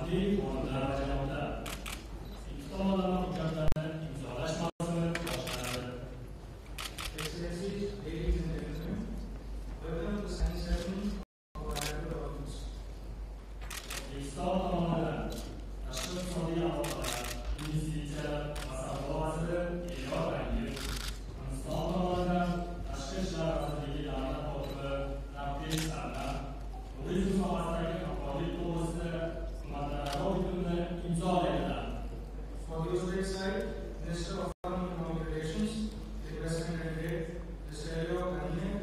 maddi muolajalarda ikki tomonlama hujjatlarni imzolash marosimi boshlanadi. Excellencies, ladies and gentlemen, welcome to the signing ceremony of our annual documents. O'zbekiston tomonidan tashqi iqtisodiy aloqalar, investitsiyalar va savdo vaziri Elyor Aliyev, Hindiston tomonidan tashqi ishlar vazirligi davlat kotibi Navkes Sarlar turizm sohasidagi hamkorlik to'g'risida hukumatlararo bitimni imzolaganlar. For the Uzbek side, Minister of Foreign Economic Relations, the President and Head, Mr. Elyor Aliyev.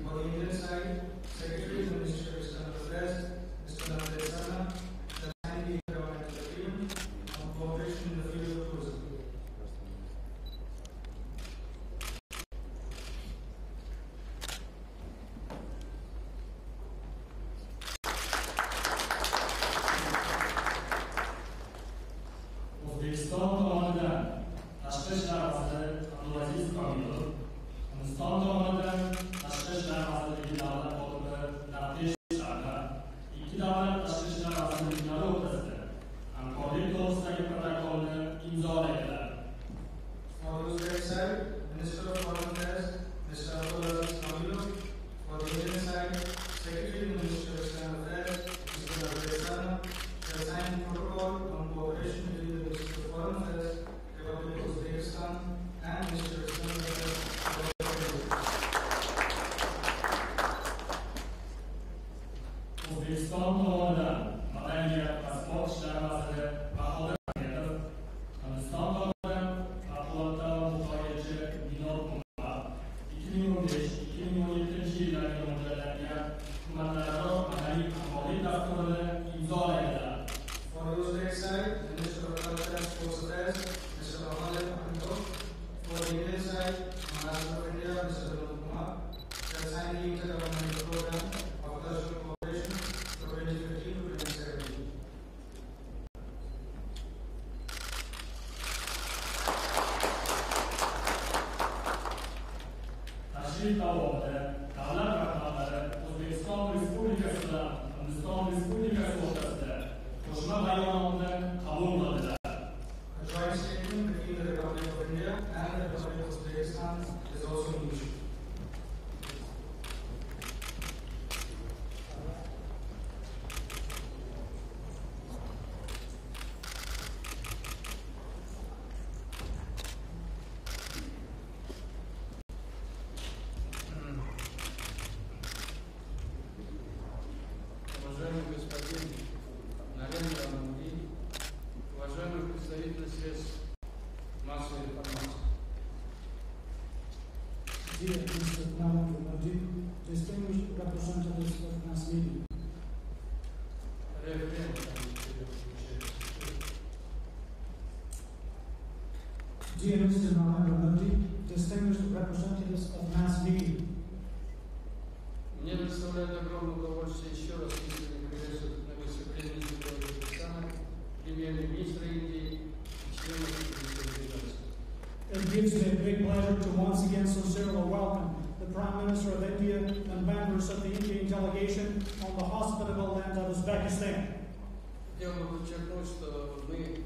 For the Indian side, Secretary of the Ministry of External Affairs, Mr. Navkes Sarlar, has signed the intergovernmental agreement on cooperation in the field of tourism. O'zbekiston tomonidan tashqi ishlar vaziri Abdulaziz Komilov, Hindiston tomonidan tashqi ishlar vazirligi davlat kotibi Navkes Sarlar ikki davlat tashqi ishlar vazirliklari o'rtasida hamkorlik to'g'risidagi protokolni imzolaganlar. For the Uzbek side, Minister of Foreign Affairs, Mr. Abdulaziz Komilov. For the Indian side, Secretary of the Ministry of External Affairs, Mr. Navkes Sarlar, has signed the protocol on cooperation between the Ministry of Foreign Affairs, Republic of Uzbekistan, and Ministry of External Affairs, Republic of India. O'zbekiston tomonidan madaniyat va sport ishlari vaziri Bahodir Ahmedov, Hindiston tomonidan favqulodda va muhojirchi Binod Umar 2015-2017 yillarga mo'ljallangan hukumatlararo madaniy hamkorlik dasturini imzolaganlar. For the Uzbek side, Minister of Culture and Sports Affairs, Mr. Bahodir Ahmedov. For the Indian side, Maharashtra of India, Mr. Binod Kumar, has signed the intergovernmental program of cultural cooperation for 2015 to 2017. Tashrif davomida davlat rahbarlari O'zbekiston Respublikasi bilan Hindiston Respublikasi o'rtasida qo'shma bayonotni qabul qildilar. A joint statement between the Republic of India and the Republic of Uzbekistan is also in issue. Уважаемый господин Нарендра Моди, уважаемый представитель средств массовой информации. Dear Mr. Narendra Modi, distinguished representatives of mass media, Dear Mr. Narendra Modi, distinguished representatives of mass media, Мне доставляет огромное удовольствие еще раз искренне приветствовать на выступлении Узбекистана премьер-министра Индии и членов правительства делегации. it gives me a big pleasure to once again sincerely welcome the Prime Minister of India and members of the Indian delegation on the hospitable land of Uzbekistan. Хотел бы подчеркнуть, что мы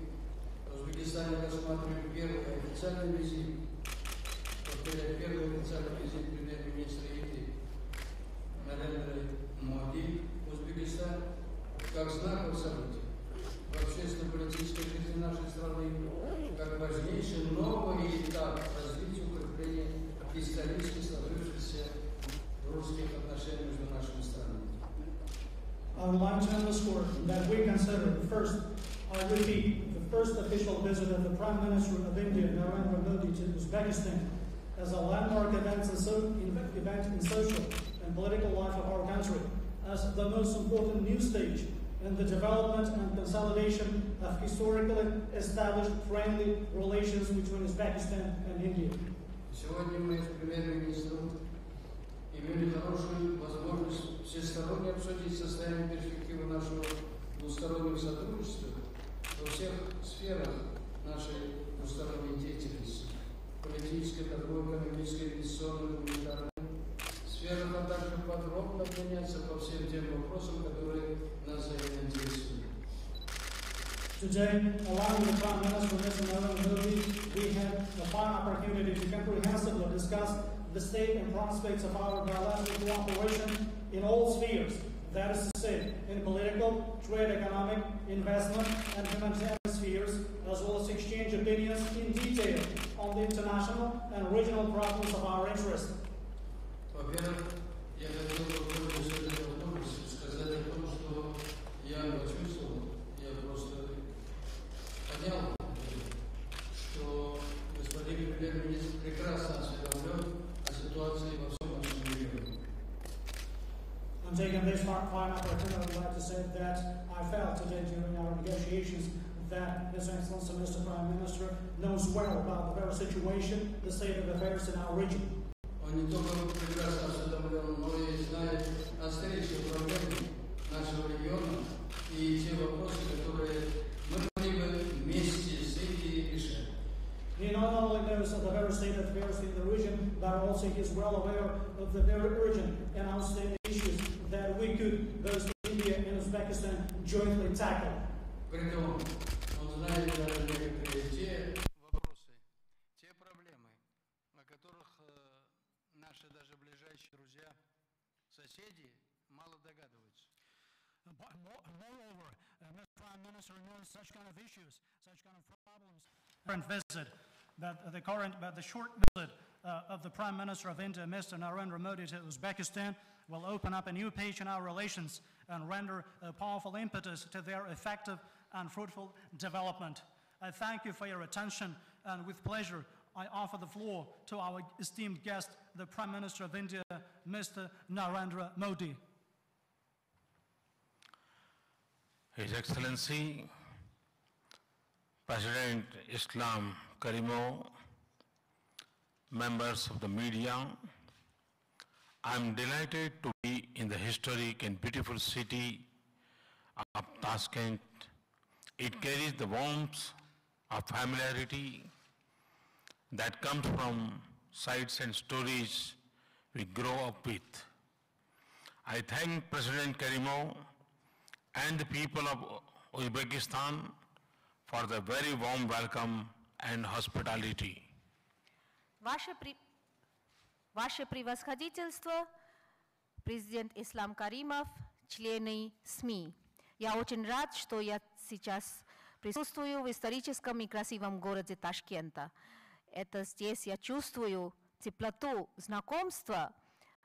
в Узбекистане рассматриваем первый официальный визит, повторяю, первый официальный визит премьер-министра Индии Нарендры Моди в Узбекистан как знаковое событие в общественно-политической жизни нашей страны, как важнейший новый этап развития укрепления исторически сложившихся дружеских отношений между нашими странами. I would like to underscore that we consider the first, I repeat, the first official visit of the Prime Minister of India, Narendra Modi, to Uzbekistan as a landmark event in social and political life of our country, as the most important new stage in the development and consolidation of historically established friendly relations between Uzbekistan and India. Сегодня мы с премьер-министром имели хорошую возможность всесторонне обсудить состояние и перспективы нашего двустороннего сотрудничества во всех сферах нашей двусторонней деятельности: политической, торговой, экономической, инвестиционной, гуманитарной сферах, а также подробно обменяться по всем тем вопросам, которые нас заинтересуют. Today, along with the Prime Minister, Mr. Narendra Modi, we had a fine opportunity to comprehensively discuss the state and prospects of our bilateral cooperation in all spheres. That is to say, in political, trade, economic, investment, and humanitarian spheres, as well as exchange opinions in detail on the international and regional problems of our interest. Во-первых, я хотел бы пользоваться этой возможностью сказать о том, что я почувствовал, я просто понял, что господин премьер-министр прекрасно осведомлен о ситуации во всем нашем регионе. I'm taking this fine opportunity, I'd like to say that I felt today during our negotiations that His Excellency Mr. Prime Minister knows well about the very situation, the state of affairs in our region. Он не только прекрасно осведомлен, но и знает настоящие проблемы нашего региона и те вопросы, которые мы могли бы вместе с этим решать. He not only knows of the very state of affairs in the region, but also he is well aware of the very urgent and outstanding issues that we could, both India and Uzbekistan, jointly tackle. Кроме того, он знает даже некоторые те вопросы, те проблемы, о которых наши даже ближайшие друзья, соседи мало догадываются. Moreover, Mr. Prime Minister knows such kind of issues, such kind of problems. Current visit, the short visit of the Prime Minister of India, Mr. Narendra Modi, to Uzbekistan will open up a new page in our relations and render a powerful impetus to their effective and fruitful development. I thank you for your attention, and with pleasure, I offer the floor to our esteemed guest, the Prime Minister of India, Mr. Narendra Modi. His Excellency, President Islam Karimov, members of the media, I am delighted to be in the historic and beautiful city of Tashkent. It carries the warmth of familiarity that comes from sights and stories we grow up with. I thank President Karimov and the people of Uzbekistan for the very warm welcome and hospitality. Ваше превосходительство, президент Ислам Каримов, члены СМИ. Я очень рад, что я сейчас присутствую в историческом и красивом городе Ташкента. Это здесь я чувствую теплоту знакомства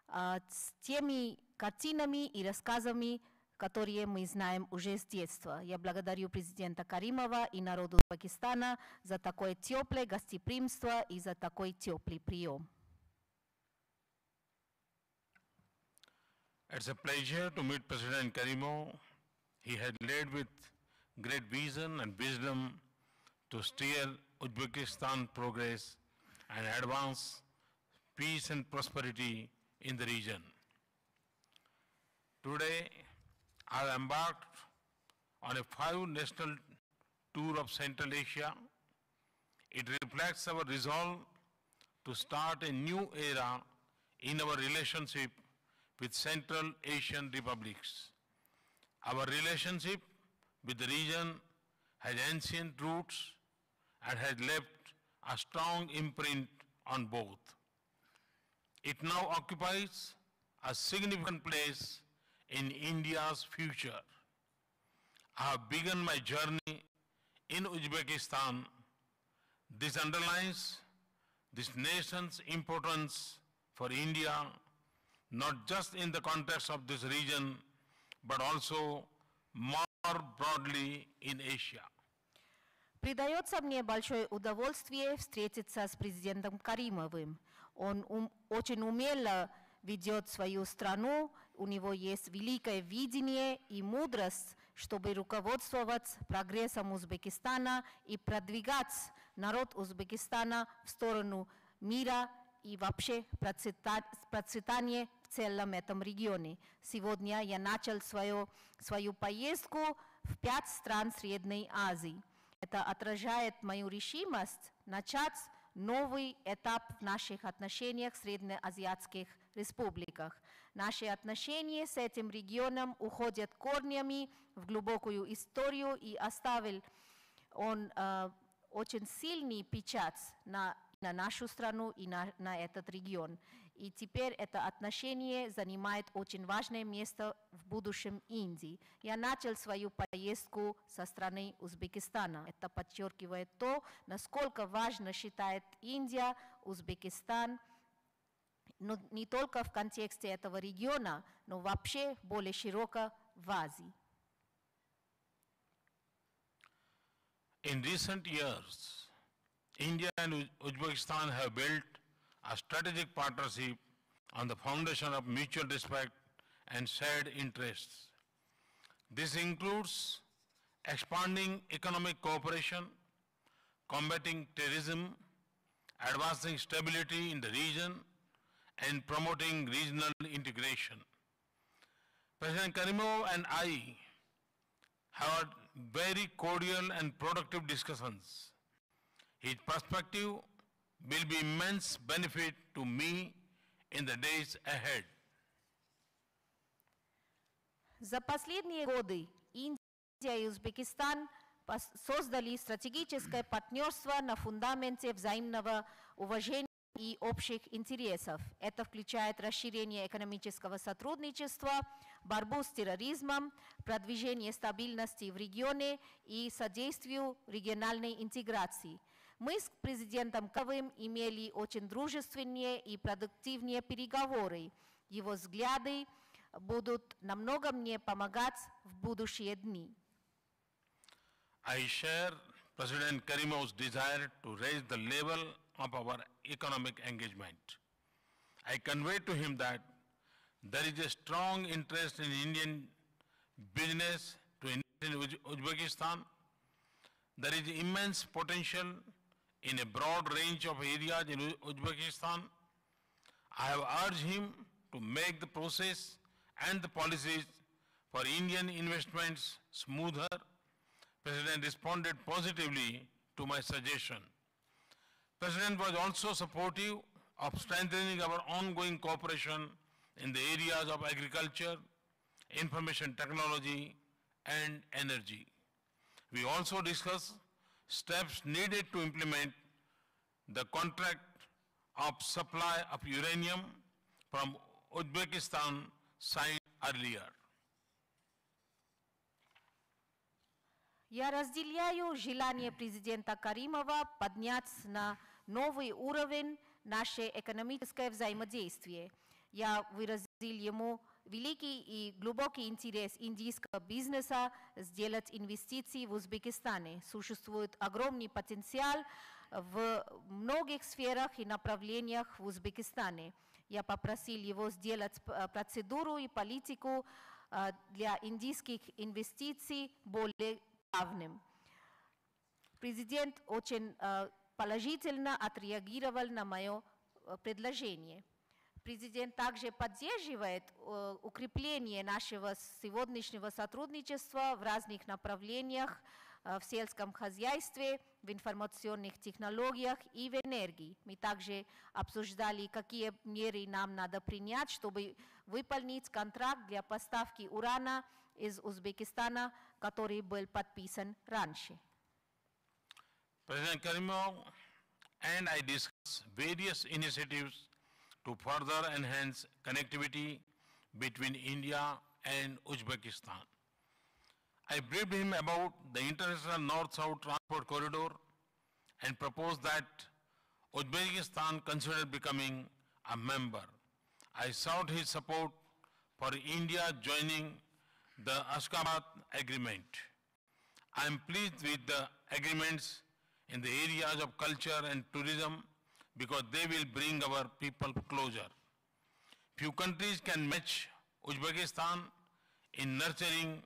с теми картинами и рассказами, которые мы знаем уже с детства. Я благодарю президента Каримова и народу Пакистана за такое теплое гостеприимство и за такой теплый прием. It's a pleasure to meet President Karimov. He had led with great vision and wisdom to steer Uzbekistan progress and advance peace and prosperity in the region. Today, I embarked on a 5-national tour of Central Asia. It reflects our resolve to start a new era in our relationship with Central Asian republics. Our relationship with the region has ancient roots and has left a strong imprint on both. It now occupies a significant place in India's future. I have begun my journey in Uzbekistan. This underlines this nation's importance for India, not just in the context of this region, but also more broadly in Asia. Придается мне большое удовольствие встретиться с президентом Каримовым. Он очень умело ведет свою страну, у него есть великое видение и мудрость, чтобы руководствовать прогрессом Узбекистана и продвигать народ Узбекистана в сторону мира и вообще процветания в целом этом регионе. Сегодня я начал свою поездку в 5 стран Средней Азии. Это отражает мою решимость начать новый этап в наших отношениях в среднеазиатских республиках. Наши отношения с этим регионом уходят корнями в глубокую историю и оставил он очень сильный печать на нашу страну и на этот регион. И теперь это отношение занимает очень важное место в будущем Индии. Я начал свою поездку со страны Узбекистана. Это подчеркивает то, насколько важно считает Индия, Узбекистан, но не только в контексте этого региона, но вообще более широко в Азии. In recent years, India and Uzbekistan have built a strategic partnership on the foundation of mutual respect and shared interests. This includes expanding economic cooperation, combating terrorism, advancing stability in the region, and promoting regional integration. President Karimov and I had very cordial and productive discussions. His perspective will be immense benefit to me in the days ahead. За последние годы Индия и Узбекистан создали стратегическое партнерство на фундаменте взаимного уважения и общих интересов. Это включает расширение экономического сотрудничества, борьбу с терроризмом, продвижение стабильности в регионе и содействию региональной интеграции. Мы с президентом Каримовым имели очень дружественные и продуктивные переговоры. Его взгляды будут намного мне помогать в будущие дни. I share President Karimov's desire to raise the level of our economic engagement. I conveyed to him that there is a strong interest in Indian business to invest in Uzbekistan. There is immense potential in a broad range of areas in Uzbekistan. I have urged him to make the process and the policies for Indian investments smoother. President responded positively to my suggestion. President was also supportive of strengthening our ongoing cooperation in the areas of agriculture, information technology, and energy. We also discussed steps needed to implement the contract of supply of uranium from Uzbekistan signed earlier. Я разделяю желание президента Каримова поднять на новый уровень наше экономическое взаимодействие. Я выразил ему великий и глубокий интерес индийского бизнеса сделать инвестиции в Узбекистане. Существует огромный потенциал в многих сферах и направлениях в Узбекистане. Я попросил его сделать процедуру и политику для индийских инвестиций более явным. Президент очень положительно отреагировал на мое предложение. Президент также поддерживает укрепление нашего сегодняшнего сотрудничества в разных направлениях, в сельском хозяйстве, в информационных технологиях и в энергии. Мы также обсуждали, какие меры нам надо принять, чтобы выполнить контракт для поставки урана из Узбекистана, который был подписан раньше. President Karimov and I discussed various initiatives to further enhance connectivity between India and Uzbekistan. I briefed him about the international north-south transport corridor and proposed that Uzbekistan consider becoming a member. I sought his support for India joining the Ashgabat Agreement. I am pleased with the agreements in the areas of culture and tourism because they will bring our people closer. Few countries can match Uzbekistan in nurturing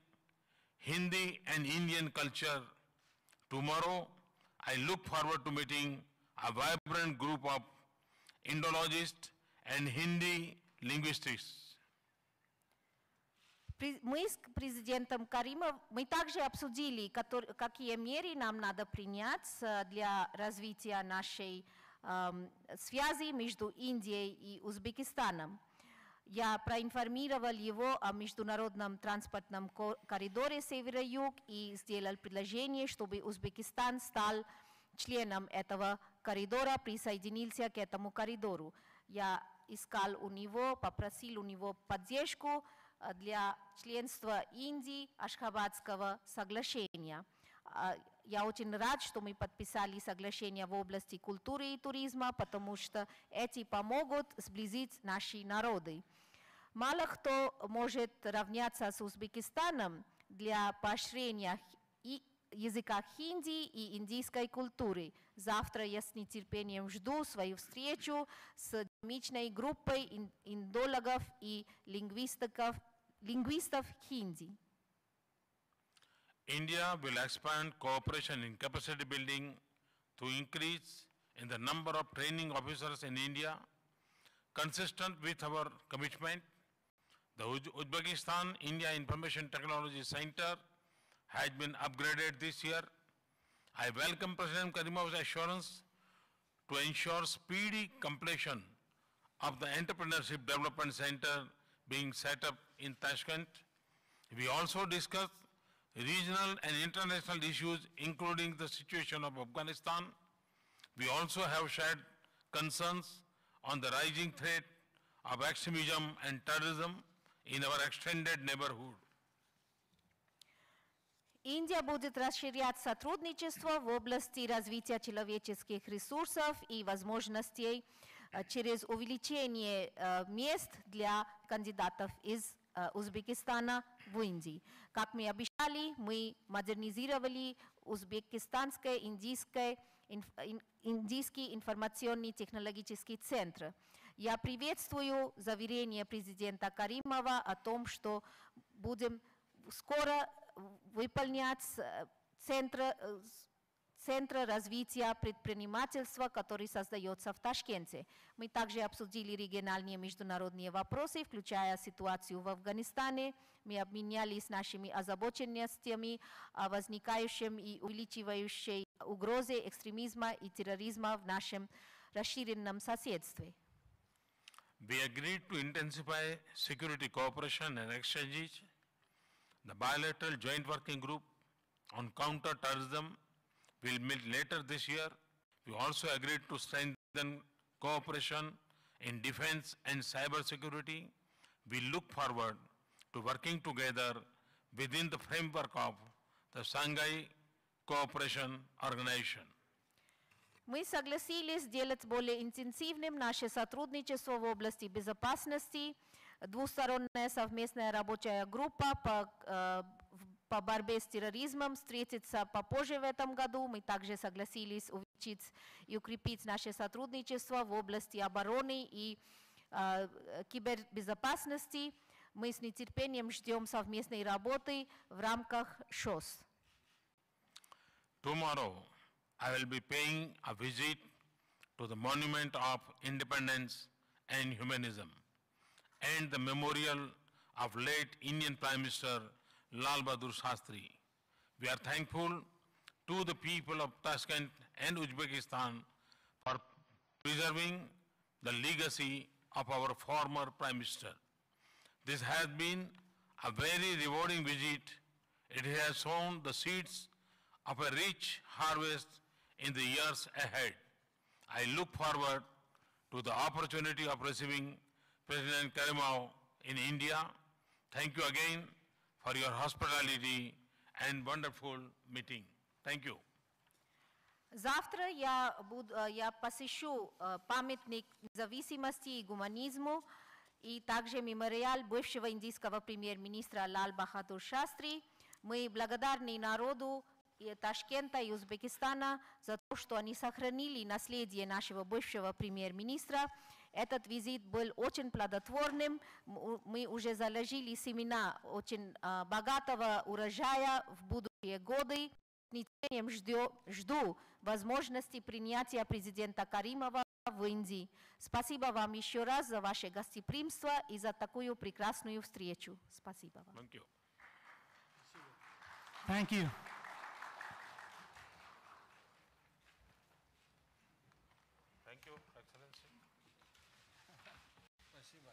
Hindi and Indian culture. Tomorrow, I look forward to meeting a vibrant group of Indologists and Hindi linguistics. Мы с президентом Каримовым, мы также обсудили, какие меры нам надо принять для развития нашей связи между Индией и Узбекистаном. Я проинформировал его о международном транспортном коридоре Севера-Юг и сделал предложение, чтобы Узбекистан стал членом этого коридора, присоединился к этому коридору. Я искал у него, попросил у него поддержку для членства Индии Ашхабадского соглашения. Я очень рад, что мы подписали соглашение в области культуры и туризма, потому что эти помогут сблизить наши народы. Мало кто может равняться с Узбекистаном для поощрения языка хинди и индийской культуры. Завтра я с нетерпением жду свою встречу с динамичной группой индологов и лингвистов хинди. India will expand cooperation in capacity building to increase in the number of training officers in India. Consistent with our commitment, the Uzbekistan India Information Technology Center has been upgraded this year. I welcome President Karimov's assurance to ensure speedy completion of the Entrepreneurship Development Center being set up in Tashkent. We also discussed regional and international issues, including the situation of Afghanistan. We also have shared concerns on the rising threat of extremism and terrorism in our extended neighborhood. Индия будет расширять сотрудничество в области развития человеческих ресурсов и возможностей через увеличение мест для кандидатов из Узбекистана в Индии. Как мы обещали, мы модернизировали Узбекистанский индийский информационный технологический центр. Я приветствую заверение президента Каримова о том, что будем скоро выполнять Центр развития предпринимательства, который создается в Ташкенте. Мы также обсудили региональные международные вопросы, включая ситуацию в Афганистане. Мы обменялись нашими озабоченностями о возникающем и увеличивающей угрозе экстремизма и терроризма в нашем расширенном соседстве. We agreed to intensify security cooperation and exchanges. The bilateral joint working group on counter-terrorism will meet later this year. We also agreed to strengthen cooperation in defense and cyber security. We look forward to working together within the framework of the Shanghai Cooperation Organization. Мы согласились сделать более интенсивным наше сотрудничество в области безопасности. Двусторонняя совместная рабочая группа по борьбе с терроризмом встретится попозже в этом году. Мы также согласились увеличить и укрепить наше сотрудничество в области обороны и кибербезопасности. Мы с нетерпением ждем совместной работы в рамках ШОС. Tomorrow, I will be paying a visit to the Monument of Independence and Humanism and the memorial of late Indian Prime Minister Lal Bahadur Shastri. We are thankful to the people of Tashkent and Uzbekistan for preserving the legacy of our former Prime Minister. This has been a very rewarding visit. It has sown the seeds of a rich harvest in the years ahead. I look forward to the opportunity of receiving President Karimov in India. Thank you again for your hospitality and wonderful meeting. Thank you. Завтра я посещу памятник независимости и гуманизму и также мемориал бывшего индийского премьер-министра Лал Бахадур Шастри. Мы благодарны народу Ташкента и Узбекистана за то, что они сохранили наследие нашего бывшего премьер-министра. Этот визит был очень плодотворным. Мы уже заложили семена очень богатого урожая в будущие годы. С нетерпением жду возможности принятия президента Каримова в Индии. Спасибо вам еще раз за ваше гостеприимство и за такую прекрасную встречу. Спасибо вам. Thank you. Thank you. Thank you, Excellency. Спасибо.